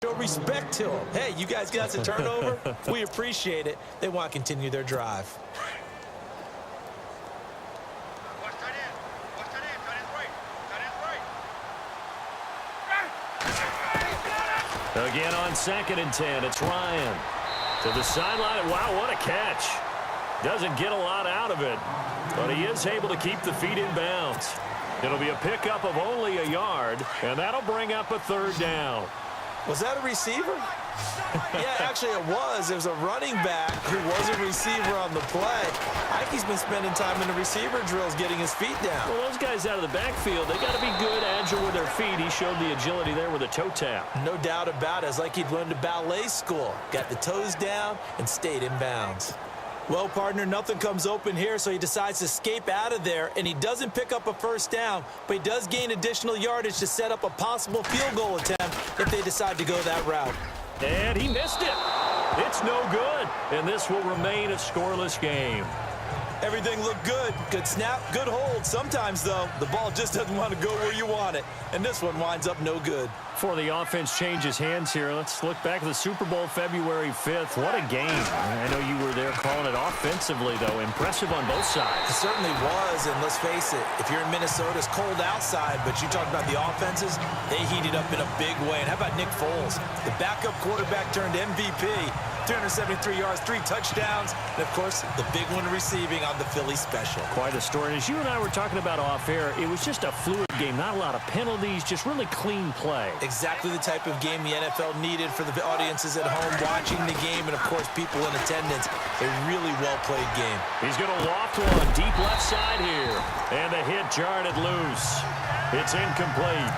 Show respect to them. Hey, you guys got a turnover? We appreciate it. They want to continue their drive. Again on 2nd and 10, it's Ryan. To the sideline. Wow, what a catch. Doesn't get a lot out of it, but he is able to keep the feet in bounds. It'll be a pickup of only a yard, and that'll bring up a 3rd down. Was that a receiver? Yeah, actually it was. It was a running back who was a receiver on the play. Ike's been spending time in the receiver drills getting his feet down. Well, those guys out of the backfield, they got to be good, agile with their feet. He showed the agility there with a toe tap. No doubt about it. It's like he'd learned at ballet school. Got the toes down and stayed in bounds. Well, partner, nothing comes open here, so he decides to escape out of there, and he doesn't pick up a 1st down, but he does gain additional yardage to set up a possible field goal attempt if they decide to go that route. And he missed it. It's no good, and this will remain a scoreless game. Everything looked good. Good snap, good hold. Sometimes, though, the ball just doesn't want to go where you want it, and this one winds up no good. Before the offense changes hands here, let's look back at the Super Bowl February 5th. What a game. I know you were there calling it offensively, though. Impressive on both sides. It certainly was, and let's face it, if you're in Minnesota, it's cold outside, but you talk about the offenses, they heated up in a big way. And how about Nick Foles? The backup quarterback turned MVP. 373 yards, 3 touchdowns, and, of course, the big one receiving on the Philly special. Quite a story. And as you and I were talking about off air, it was just a fluid game. Not a lot of penalties, just really clean play. Exactly the type of game the NFL needed for the audiences at home watching the game and, of course, people in attendance. A really well-played game. He's going to loft one deep left side here. And the hit jarred it loose. It's incomplete.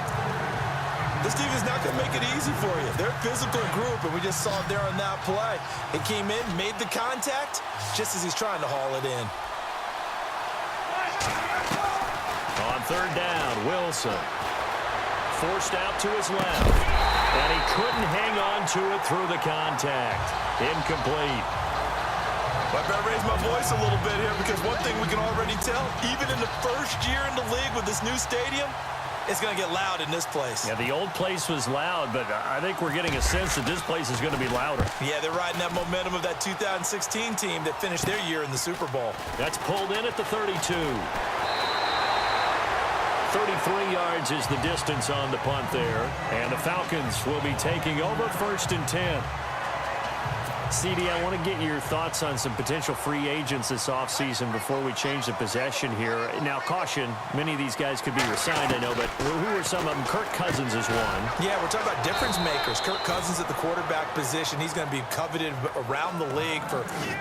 This team is not going to make it easy for you. They're a physical group, and we just saw it there on that play. It came in, made the contact, just as he's trying to haul it in. On 3rd down, Wilson. Forced out to his left. And he couldn't hang on to it through the contact. Incomplete. I better raise my voice a little bit here, because one thing we can already tell, even in the 1st year in the league with this new stadium, it's going to get loud in this place. Yeah, the old place was loud, but I think we're getting a sense that this place is going to be louder. Yeah, they're riding that momentum of that 2016 team that finished their year in the Super Bowl. That's pulled in at the 32. 33 yards is the distance on the punt there. And the Falcons will be taking over 1st and 10. CD, I want to get your thoughts on some potential free agents this offseason before we change the possession here. Now, caution, many of these guys could be resigned, I know, but who are some of them? Kirk Cousins is one. Yeah, we're talking about difference makers. Kirk Cousins at the quarterback position. He's going to be coveted around the league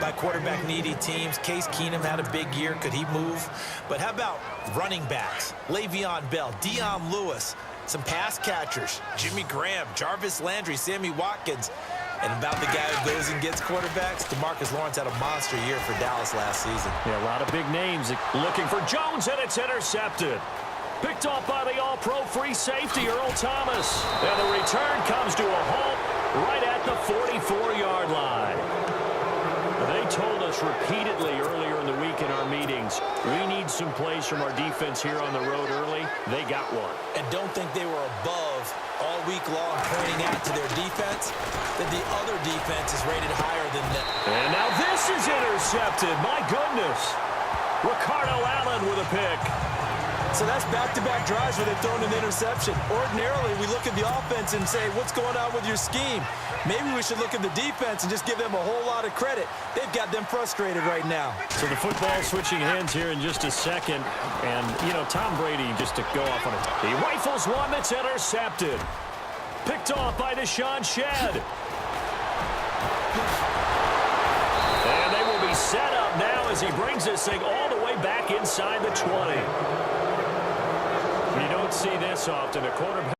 by quarterback-needy teams. Case Keenum had a big year. Could he move? But how about running backs? Le'Veon Bell, Dion Lewis, some pass catchers, Jimmy Graham, Jarvis Landry, Sammy Watkins. And about the guy who goes and gets quarterbacks, DeMarcus Lawrence had a monster year for Dallas last season. Yeah, a lot of big names looking for Jones, and it's intercepted. Picked off by the all-pro free safety, Earl Thomas. And the return comes to a halt right at the 44-yard line. They told us repeatedly earlier in the week in our meetings, we need some plays from our defense here on the road early. They got one. And don't think they were above all week long pointing out to their defense that the other defense is rated higher than them. And now this is intercepted. My goodness. Ricardo Allen with a pick. So that's back-to-back drives where they've thrown an interception. Ordinarily, we look at the offense and say, what's going on with your scheme? Maybe we should look at the defense and just give them a whole lot of credit. They've got them frustrated right now. So the football switching hands here in just a second. And, you know, Tom Brady, just to go off on it, he rifles one that's intercepted. Picked off by Deshaun Shedd. And they will be set up now as he brings this thing all the way back inside the 20. You don't see this often. A quarterback